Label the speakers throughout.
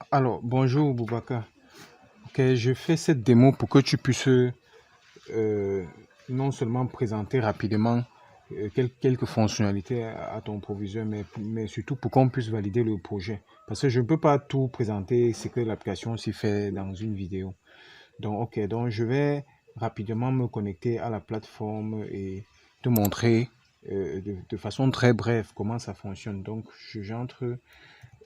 Speaker 1: Alors, bonjour Boubacar. Ok, je fais cette démo pour que tu puisses non seulement présenter rapidement quelques fonctionnalités à ton proviseur, mais surtout pour qu'on puisse valider le projet. Parce que je ne peux pas tout présenter ce que l'application s'y fait dans une vidéo. Donc, ok, donc je vais rapidement me connecter à la plateforme et te montrer de façon très brève comment ça fonctionne. Donc, j'entre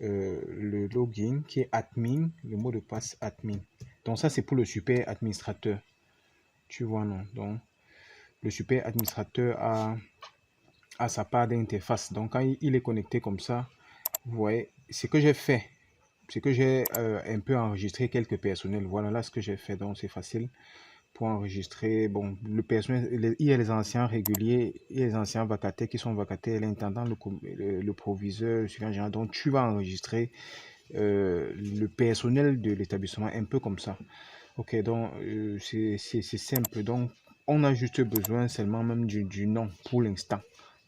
Speaker 1: le login qui est admin, le mot de passe admin. Donc ça, c'est pour le super administrateur. Tu vois, non? Donc, le super administrateur a sa part d'interface. Donc, quand il est connecté comme ça, vous voyez, ce que j'ai fait, c'est que j'ai un peu enregistré quelques personnels. Voilà là ce que j'ai fait. Donc, c'est facile pour enregistrer. Bon, le personnel, il y a les anciens réguliers, il y a les anciens vacataires qui sont vacataires, l'intendant, le proviseur, le suivant général. Donc, tu vas enregistrer le personnel de l'établissement, un peu comme ça. Ok, donc c'est simple. Donc, on a juste besoin seulement même du nom pour l'instant,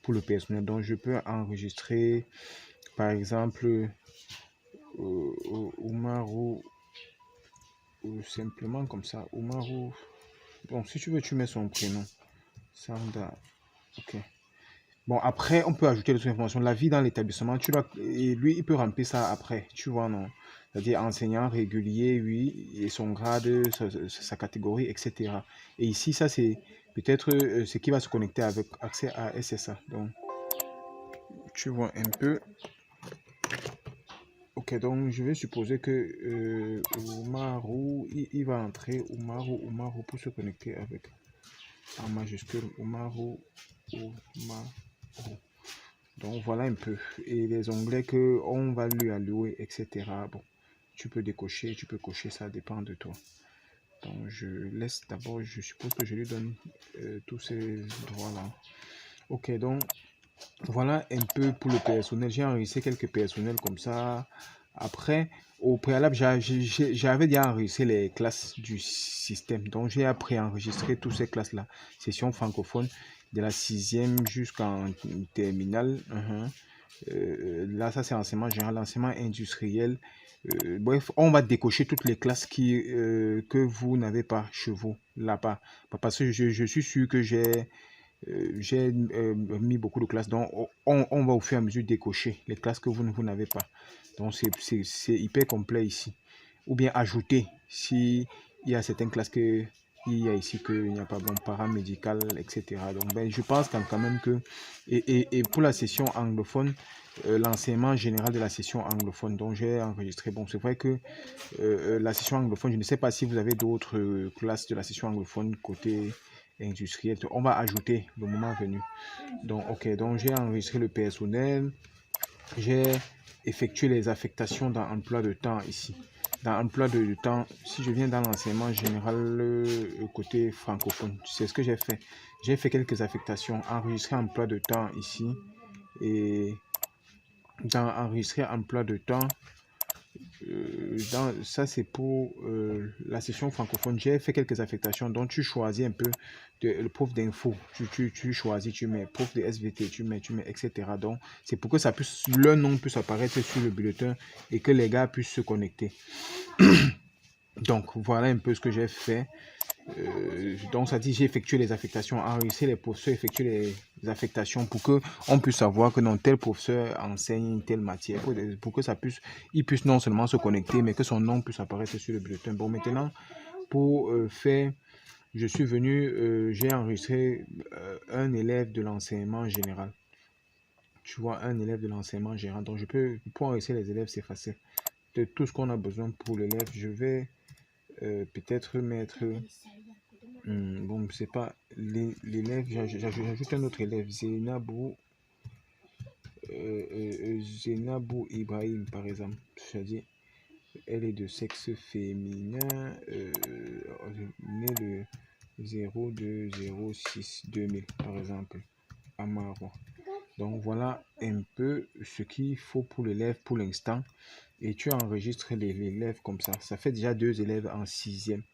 Speaker 1: pour le personnel. Donc, je peux enregistrer, par exemple, Oumarou, ou simplement comme ça, Oumarou. Bon, si tu veux, tu mets son prénom. Sanda. Ok. Bon, après, on peut ajouter d'autres informations. La vie dans l'établissement, et lui, il peut remplir ça après. Tu vois, non? C'est-à-dire enseignant régulier, oui, et son grade, sa catégorie, etc. Et ici, ça, c'est peut-être ce qui va se connecter avec accès à SSA. Donc, tu vois un peu. Ok, donc je vais supposer que Oumarou, il va entrer Oumarou pour se connecter avec en majuscule Oumarou, Oumarou. Donc voilà un peu. Et les onglets que on va lui allouer, etc. Bon, tu peux décocher, tu peux cocher, ça dépend de toi. Donc je laisse d'abord, je suppose que je lui donne tous ces droits-là. Ok, donc voilà un peu pour le personnel. J'ai enregistré quelques personnels comme ça. Après, au préalable, j'avais déjà enregistré les classes du système. Donc j'ai appris à enregistrer toutes ces classes-là. Session francophone de la sixième jusqu'en terminale. Là, ça c'est enseignement général, enseignement industriel. Bref, on va décocher toutes les classes que vous n'avez pas chez vous là-bas. Parce que je suis sûr que j'ai mis beaucoup de classes. Donc, on va au fur et à mesure décocher les classes que vous n'avez pas. Donc, c'est hyper complet ici. Ou bien ajouter si il y a certaines classes que il y a ici qu'il n'y a pas bon paramédical, etc. Donc, ben, je pense quand même que et pour la session anglophone, l'enseignement général de la session anglophone dont j'ai enregistré. Bon, c'est vrai que la session anglophone, je ne sais pas si vous avez d'autres classes de la session anglophone côté industriel. On va ajouter le moment venu. Donc, ok, donc j'ai enregistré le personnel, j'ai effectué les affectations dans emploi de temps ici. Dans emploi de temps, si je viens dans l'enseignement général côté francophone, c'est ce que j'ai fait. J'ai fait quelques affectations, enregistré emploi de temps ici et dans enregistrer emploi de temps, ça c'est pour la session francophone. J'ai fait quelques affectations. Donc tu choisis un peu le prof d'info. Tu choisis, tu mets prof de SVT, tu mets, etc. Donc c'est pour que ça puisse, leur nom puisse apparaître sur le bulletin et que les gars puissent se connecter. Donc voilà un peu ce que j'ai fait. Donc ça dit j'ai effectué les affectations, enregistré les professeurs, effectué les affectations pour que on puisse savoir que non tel professeur enseigne telle matière, pour que ça puisse, il puisse non seulement se connecter, mais que son nom puisse apparaître sur le bulletin. Bon maintenant pour faire, je suis venu, j'ai enregistré un élève de l'enseignement général. Tu vois, un élève de l'enseignement général. Donc je peux, pour enregistrer les élèves, c'est facile. De tout ce qu'on a besoin pour l'élève, je vais peut-être mettre bon, c'est pas l'élève, j'ajoute un autre élève, Zénabou Ibrahim, par exemple. C'est-à-dire, elle est de sexe féminin, née le 02-06-2000, par exemple, à Marois. Donc, voilà un peu ce qu'il faut pour l'élève pour l'instant. Et tu enregistres l'élève comme ça. Ça fait déjà 2 élèves en sixième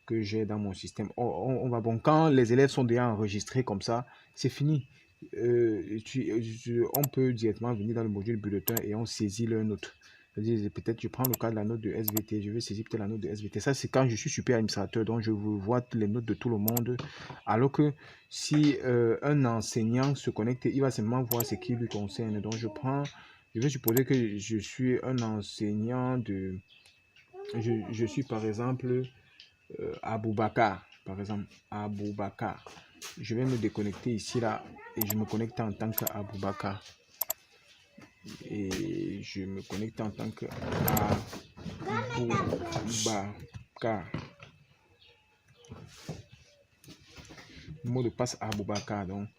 Speaker 1: que j'ai dans mon système. On va bon, quand les élèves sont déjà enregistrés comme ça, c'est fini. On peut directement venir dans le module bulletin et on saisit leur note. C'est-à-dire, peut-être je prends le cas de la note de SVT, je vais saisir peut-être la note de SVT. Ça, c'est quand je suis super administrateur, donc je vois les notes de tout le monde. Alors que si un enseignant se connecte, il va simplement voir ce qui lui concerne. Donc, je vais supposer que je suis un enseignant de... Je suis par exemple Aboubakar, par exemple, Aboubakar. Je vais me déconnecter ici, là, et je me connecte en tant qu'Aboubakar. Et je me connecte en tant qu'Aboubakar. Le mot de passe Aboubakar. Donc,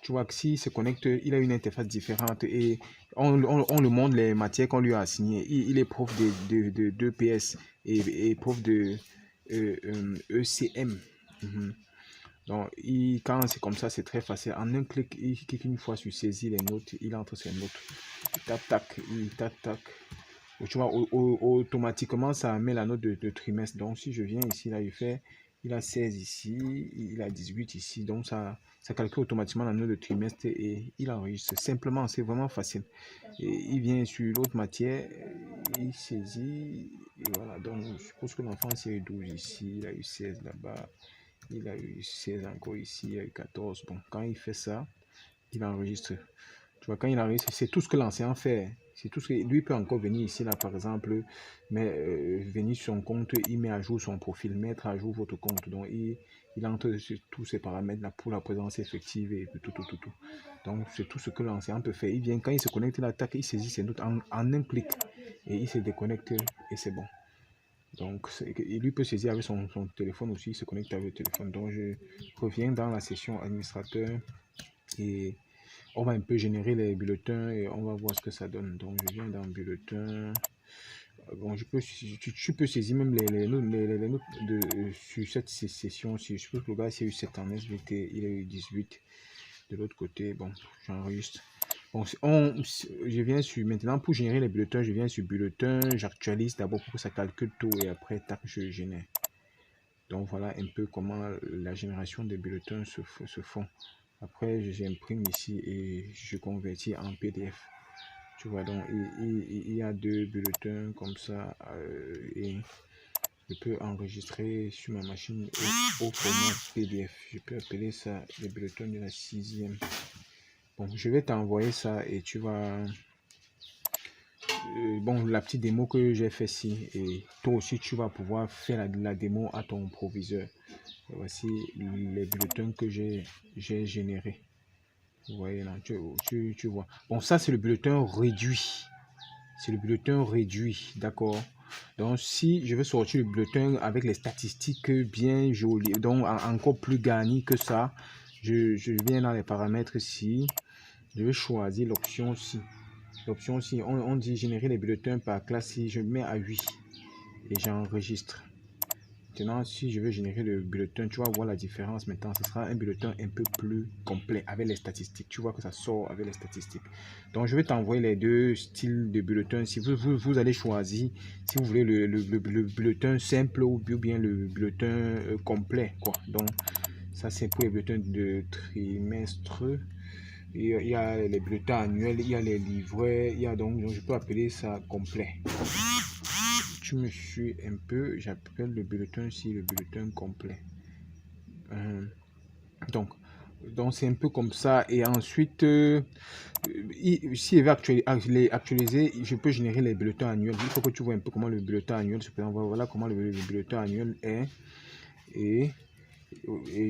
Speaker 1: tu vois que s'il se connecte, il a une interface différente et on le montre les matières qu'on lui a assignées. Il est prof de PS et prof de ECM. Donc, quand c'est comme ça, c'est très facile. En un clic, il clique une fois sur saisir les notes, il entre ses notes. Tac, tac, tac, tac. Tu vois, automatiquement, ça met la note de trimestre. Donc, si je viens ici, là, il a 16 ici, il a 18 ici. Donc, ça calcule automatiquement la note de trimestre et il enregistre. Simplement, c'est vraiment facile. Et il vient sur l'autre matière, il saisit. Et voilà, donc, je suppose que l'enfant, c'est 12 ici, il a eu 16 là-bas. Il a eu 16 encore ici, il a eu 14. Bon, quand il fait ça, il enregistre. Tu vois, quand il enregistre, c'est tout ce que l'enseignant fait. C'est tout ce que lui peut encore venir ici, là, par exemple, mais venir sur son compte, il met à jour son profil, mettre à jour votre compte. Donc, il entre sur tous ces paramètres-là pour la présence effective et tout. Donc, c'est tout ce que l'enseignant peut faire. Il vient, quand il se connecte, il attaque, il saisit ses notes en un clic et il se déconnecte et c'est bon. Donc, il lui peut saisir avec son téléphone aussi, il se connecte avec le téléphone. Donc, je reviens dans la session administrateur et on va un peu générer les bulletins et on va voir ce que ça donne. Donc, je viens dans bulletin. Bon, tu peux saisir même les notes sur cette session. Si je suppose que le gars, il a eu 7 en SVT, il a eu 18. De l'autre côté, bon, j'enregistre. Bon, je viens sur, maintenant pour générer les bulletins, je viens sur bulletin, j'actualise d'abord pour que ça calcule tout et après, tac, je génère. Donc voilà un peu comment la génération des bulletins se font. Après, j'imprime ici et je convertis en PDF. Tu vois, donc il y a 2 bulletins comme ça et je peux enregistrer sur ma machine au format PDF. Je peux appeler ça les bulletins de la 6e. Bon, je vais t'envoyer ça et tu vas... bon, la petite démo que j'ai fait ici. Et toi aussi, tu vas pouvoir faire la démo à ton proviseur. Et voici les bulletins que j'ai générés. Vous voyez là, tu vois. Bon, ça, c'est le bulletin réduit. C'est le bulletin réduit, d'accord? Donc, si je veux sortir le bulletin avec les statistiques bien jolies, donc encore plus garnies que ça, je viens dans les paramètres ici. Je vais choisir l'option ci. L'option ci, on dit générer les bulletins par classe. Si je mets à 8 et j'enregistre. Maintenant, si je veux générer le bulletin, tu vas voir la différence maintenant. Ce sera un bulletin un peu plus complet avec les statistiques. Tu vois que ça sort avec les statistiques. Donc, je vais t'envoyer les 2 styles de bulletins. Si vous allez choisir, si vous voulez le bulletin simple ou bien le bulletin complet, quoi. Donc, ça, c'est pour les bulletins de trimestre. Il y a les bulletins annuels, il y a les livrets, il y a donc je peux appeler ça complet. Tu me suis un peu, j'appelle le bulletin ici le bulletin complet. Donc c'est un peu comme ça. Et ensuite, si je vais actualiser, je peux générer les bulletins annuels. Il faut que tu vois un peu comment le bulletin annuel se présente. Voilà comment le bulletin annuel est. Et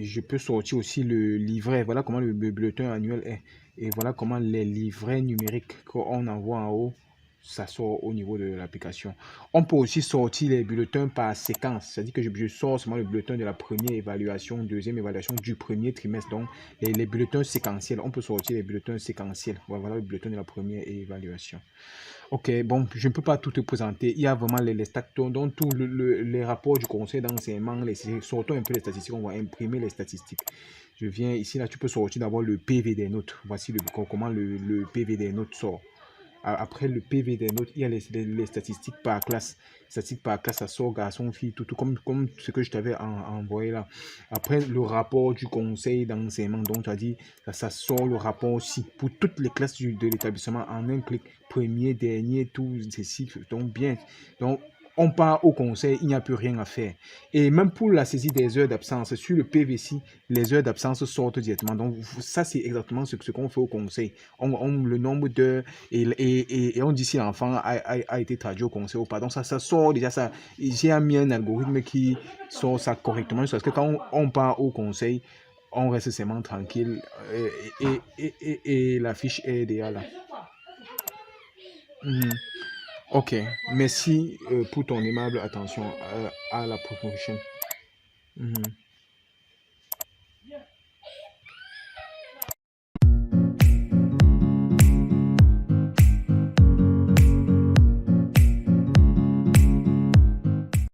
Speaker 1: je peux sortir aussi le livret. Voilà comment le bulletin annuel est. Et voilà comment les livrets numériques qu'on envoie en haut, ça sort au niveau de l'application. On peut aussi sortir les bulletins par séquence. C'est-à-dire que je sors seulement le bulletin de la première évaluation, deuxième évaluation du premier trimestre. Donc, les bulletins séquentiels. On peut sortir les bulletins séquentiels. Voilà le bulletin de la première évaluation. Ok, bon, je ne peux pas tout te présenter. Il y a vraiment les stats, donc tous les rapports du conseil d'enseignement, sortons un peu les statistiques, on va imprimer les statistiques. Je viens ici, là, tu peux sortir d'abord le PV des notes. Voici comment le PV des notes sort. après le PV des notes, il y a les statistiques par classe. Statistiques par classe, ça sort garçon, fille, tout comme ce que je t'avais envoyé là. Après, le rapport du conseil d'enseignement, donc tu as dit, ça sort le rapport aussi pour toutes les classes de l'établissement en un clic. Premier, dernier, tout ceci, donc bien. Donc, on part au conseil, il n'y a plus rien à faire. Et même pour la saisie des heures d'absence, sur le PVC, les heures d'absence sortent directement. Donc, ça, c'est exactement ce qu'on fait au conseil. Le nombre d'heures et on dit si l'enfant a été traduit au conseil ou pas. Donc, ça sort déjà. J'ai mis un algorithme qui sort ça correctement. Parce que quand on part au conseil, on reste seulement tranquille et la fiche est déjà là. Mhm. Ok, merci pour ton aimable attention. À la prochaine. Mhm.